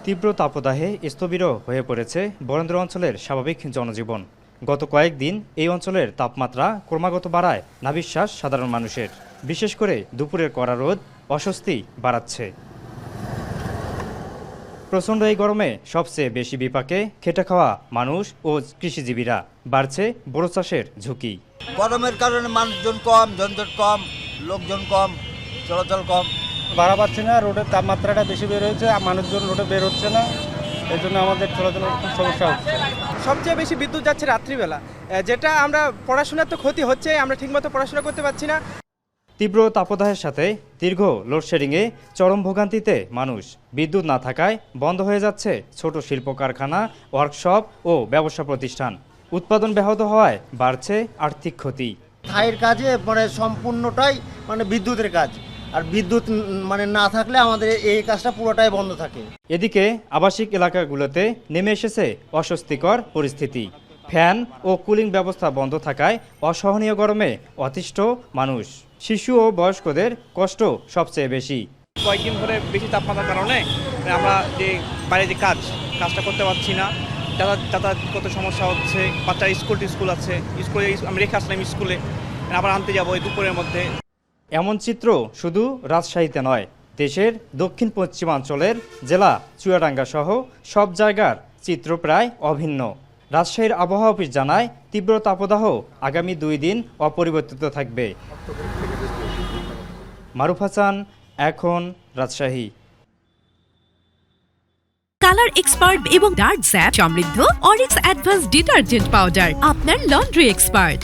তীব্র তাপদাহে স্থবির হয়ে পড়েছে বরেন্দ্র অঞ্চলের স্বাভাবিক জনজীবন। গত কয়েকদিন এই অঞ্চলের তাপমাত্রা ক্রমাগত বাড়ায় নাভিশ্বাস সাধারণ মানুষের। বিশেষ করে দুপুরের কড়া রোদ অস্বস্তি বাড়াচ্ছে। প্রচণ্ড এই গরমে সবচেয়ে বেশি বিপাকে খেটে খাওয়া মানুষ ও কৃষিজীবীরা। বাড়ছে বোরো চাষের ঝুঁকি। গরমের কারণে মানুষজন কম, যানজট কম, লোকজন কম, চলাচল কম। ভাড়া পাচ্ছি না, রোডের তাপমাত্রাটা বেশি বের হয়েছে, মানুষজন রোডে বের হচ্ছে না, এই জন্য আমাদের চলাচলের খুব সমস্যা হচ্ছে। সবচেয়ে বেশি বিদ্যুৎ যাচ্ছে রাত্রিবেলা, যেটা আমরা পড়াশোনার তো ক্ষতি হচ্ছে, আমরা ঠিকমতো পড়াশোনা করতে পারছি না। তীব্র তাপদাহের সাথে দীর্ঘ লোডশেডিংয়ে চরম ভোগান্তিতে মানুষ। বিদ্যুৎ না থাকায় বন্ধ হয়ে যাচ্ছে ছোট শিল্প কারখানা, ওয়ার্কশপ ও ব্যবসা প্রতিষ্ঠান। উৎপাদন ব্যাহত হওয়ায় বাড়ছে আর্থিক ক্ষতি। স্থায়ীর কাজে সম্পূর্ণটাই বিদ্যুতের কাজ, আর বিদ্যুৎ না থাকলে আমাদের এই কাজটা পুরোটাই বন্ধ থাকে। এদিকে আবাসিক এলাকাগুলোতে নেমে এসেছে অস্বস্তিকর পরিস্থিতি। ফ্যান ও কুলিং ব্যবস্থা বন্ধ থাকায় অসহনীয় গরমে অতিষ্ঠ মানুষ। শিশু ও বয়স্কদের কষ্ট সবচেয়ে বেশি। কয়েকদিন ধরে বেশি তাপমাত্রার কারণে আমরা যে বাইরে যে কাজটা করতে পারছি না, যাতায়াত করতে সমস্যা হচ্ছে। বাচ্চার স্কুল আছে, স্কুলে আমি রেখে আসলাম, স্কুলে আবার আনতে যাবো এই দুপুরের মধ্যে। এমন চিত্র শুধু রাজশাহীতে নয়, দেশের দক্ষিণ পশ্চিমাঞ্চলের জেলা চুয়াডাঙ্গা সহ সব জায়গার চিত্র প্রায় অভিন্ন। রাজশাহীর আবহাওয়া অফিস জানায়, তীব্র তাপদাহ আগামী 2 দিন অপরিবর্তিত থাকবে। মারুফ হাসান, এখন রাজশাহী। কালার এক্সপার্ট এবং ডার্ক স্যাপ সমৃদ্ধ অরিক্স অ্যাডভান্স ডিটারজেন্ট পাউডার আপনার লন্ড্রি এক্সপার্ট।